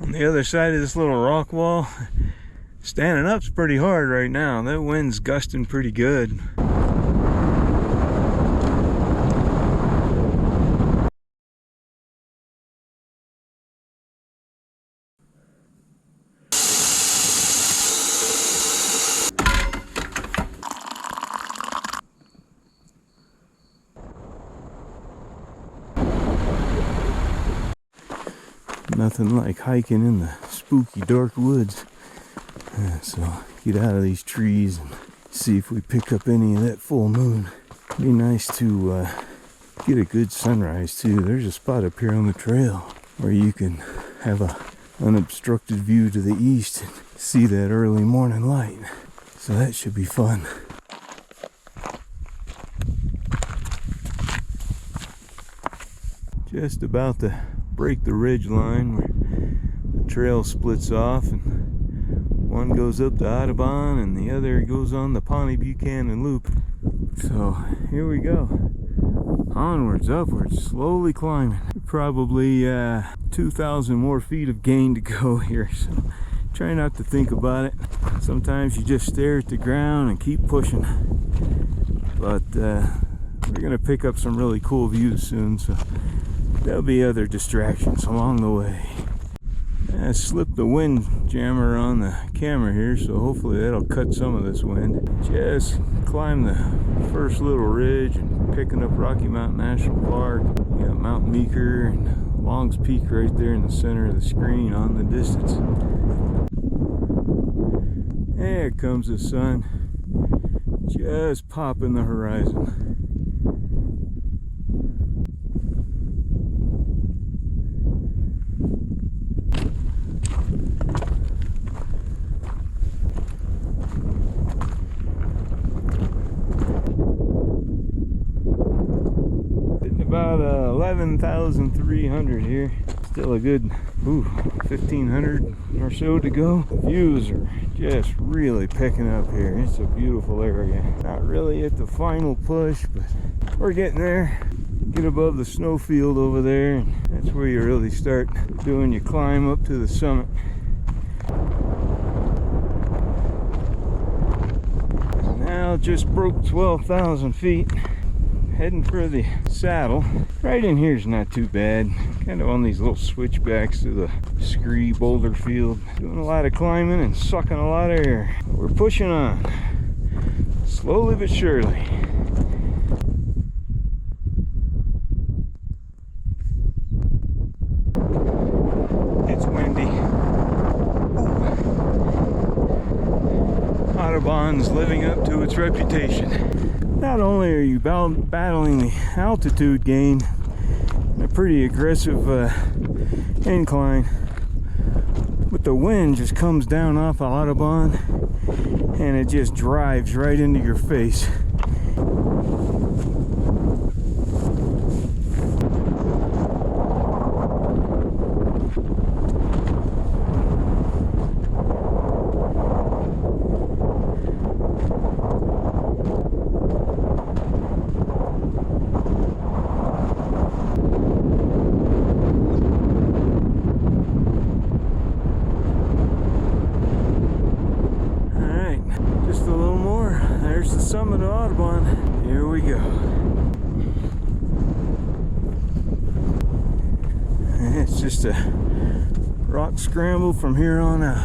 On the other side of this little rock wall, standing up's pretty hard right now. That wind's gusting pretty good. Nothing like hiking in the spooky dark woods. So get out of these trees and see if we pick up any of that full moon. Be nice to get a good sunrise too. There's a spot up here on the trail where you can have a unobstructed view to the east and see that early morning light. So that should be fun. Just about to break the ridge line where the trail splits off, and one goes up the Audubon and the other goes on the Pawnee Buchanan Loop. So here we go, onwards, upwards, slowly climbing. Probably 2,000 more feet of gain to go here, so try not to think about it. Sometimes you just stare at the ground and keep pushing, but we're gonna pick up some really cool views soon, so there'll be other distractions along the way. I slipped the wind jammer on the camera here, so hopefully that'll cut some of this wind. Just climbed the first little ridge and picking up Rocky Mountain National Park. You got Mount Meeker and Long's Peak right there in the center of the screen on the distance. There comes the sun, just popping the horizon. About 11,300 here. Still a good 1,500 or so to go. The views are just really picking up here. It's a beautiful area. Not really at the final push, but we're getting there. Get above the snowfield over there, and that's where you really start doing your climb up to the summit. Now just broke 12,000 feet. Heading for the saddle. Right in here is not too bad. Kind of on these little switchbacks to the scree boulder field. Doing a lot of climbing and sucking a lot of air. But we're pushing on. Slowly but surely. It's windy. Ooh. Audubon's living up to its reputation. Not only are you battling the altitude gain, a pretty aggressive incline, but the wind just comes down off of Audubon and it just drives right into your face. Summit of Audubon. Here we go. And it's just a rock scramble from here on out.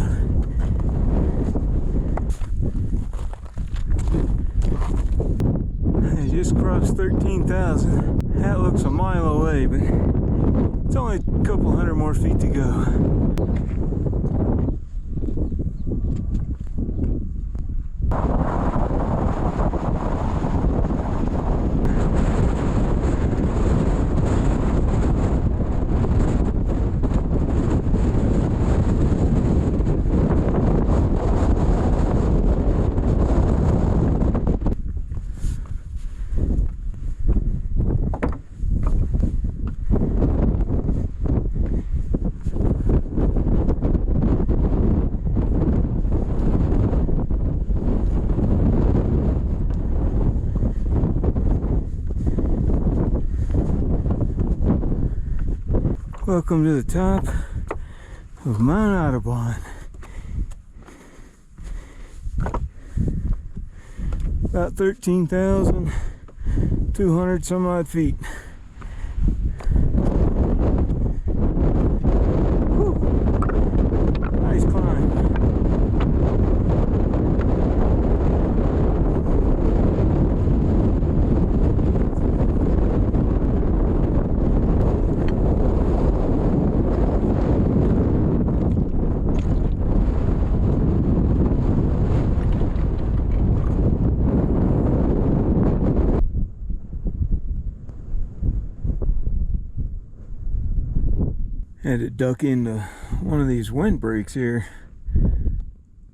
I just crossed 13,000. That looks a mile away, but it's only a couple hundred more feet to go. Welcome to the top of Mt Audubon. About 13,200 some odd feet. Whew. Nice climb. Had to duck into one of these windbreaks here,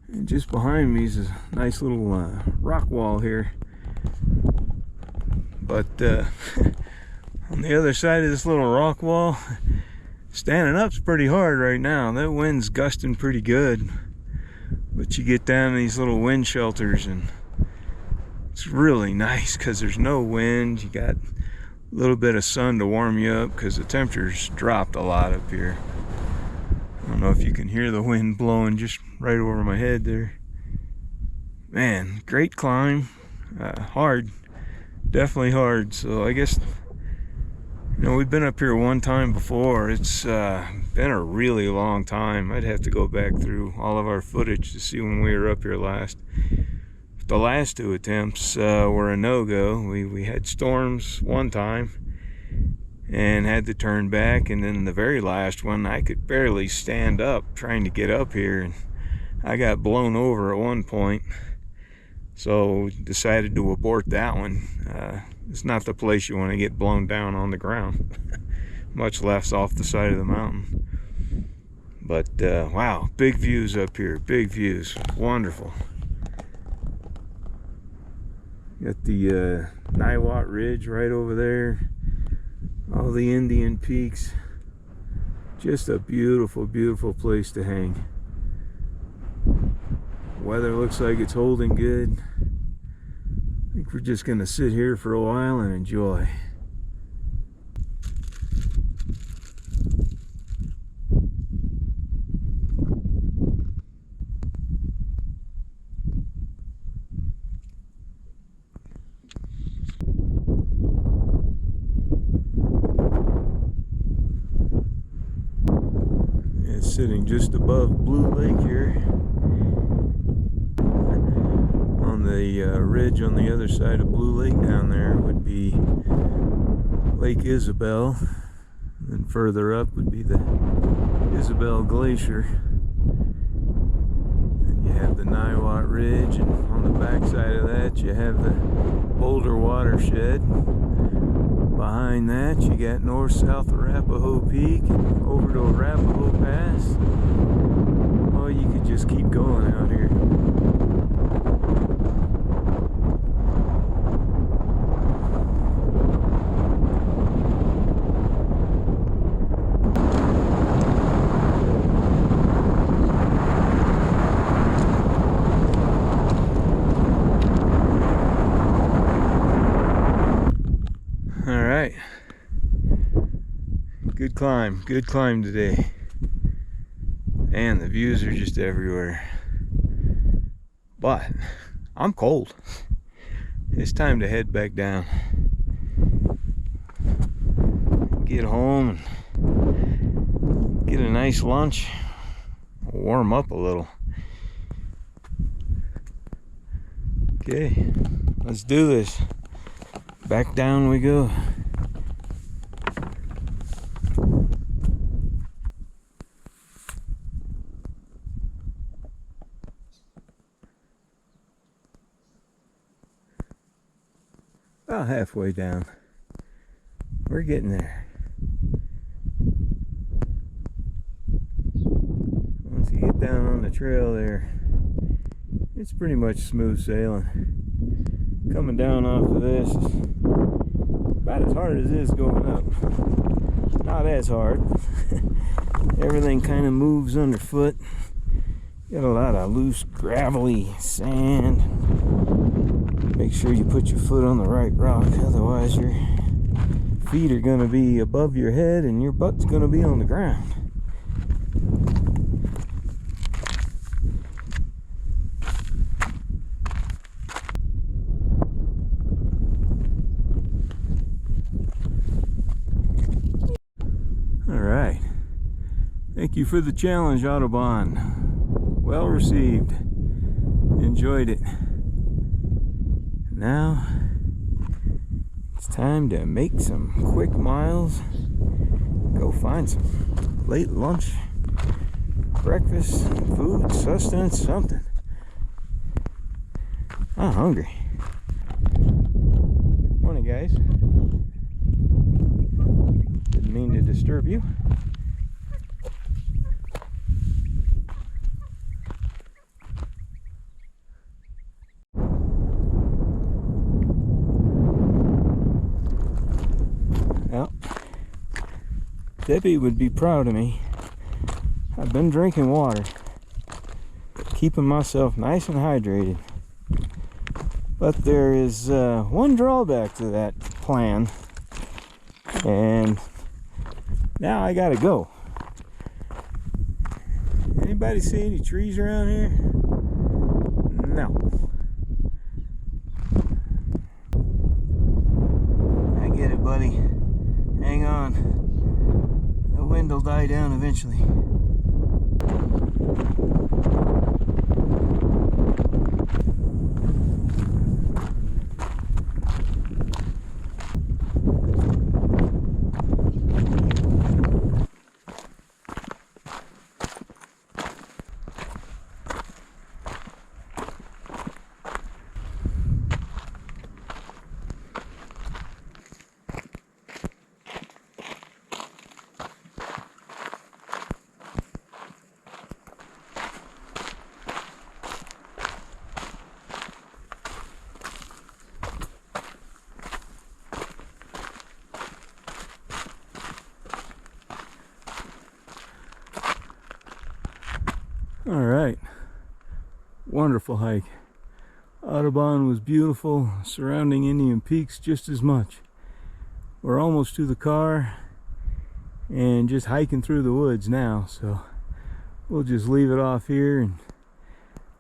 and just behind me is a nice little rock wall here, but on the other side of this little rock wall, standing up's pretty hard right now. That wind's gusting pretty good, but you get down to these little wind shelters and it's really nice because there's no wind. You got a little bit of sun to warm you up because the temperature's dropped a lot up here. I don't know if you can hear the wind blowing just right over my head there. Man, great climb. Hard, definitely hard. So I guess, you know, we've been up here one time before. It's been a really long time. I'd have to go back through all of our footage to see when we were up here last. The last two attempts were a no-go. We had storms one time and had to turn back, and then the very last one I could barely stand up trying to get up here, and I got blown over at one point, so decided to abort that one. It's not the place you want to get blown down on the ground, much less off the side of the mountain. But wow, big views up here, big views, wonderful. Got the Niwot Ridge right over there, all the Indian peaks. Just a beautiful, beautiful place to hang. Weather looks like it's holding good. I think we're just gonna sit here for a while and enjoy. Sitting just above Blue Lake here. On the ridge on the other side of Blue Lake down there would be Lake Isabel, and further up would be the Isabel Glacier. And you have the Niwot Ridge, and on the back side of that you have the Boulder Watershed. Behind that you got north-south Arapahoe Peak, and over to Arapahoe Pass. Oh, you could just keep going out here. Good climb today. And the views are just everywhere. But I'm cold. It's time to head back down. Get home and get a nice lunch. Warm up a little. Okay, let's do this. Back down we go. About halfway down. We're getting there. Once you get down on the trail there, it's pretty much smooth sailing. Coming down off of this is about as hard as it is going up. Not as hard. Everything kind of moves underfoot. Got a lot of loose, gravelly sand. Make sure you put your foot on the right rock, otherwise your feet are going to be above your head and your butt's going to be on the ground. Thank you for the challenge, Audubon. Well received. Enjoyed it. Now it's time to make some quick miles. Go find some late lunch, breakfast, food, sustenance, something. I'm hungry. Morning, guys. Didn't mean to disturb you. Well, Debbie would be proud of me. I've been drinking water, keeping myself nice and hydrated. But there is one drawback to that plan, and now I gotta go. Anybody see any trees around here? No. I get it, buddy. Hang on. The wind will die down eventually. All right, wonderful hike. Audubon was beautiful, surrounding Indian Peaks just as much. We're almost to the car and just hiking through the woods now, so we'll just leave it off here and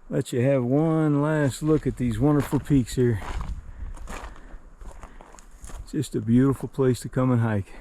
let you have one last look at these wonderful peaks here. Just a beautiful place to come and hike.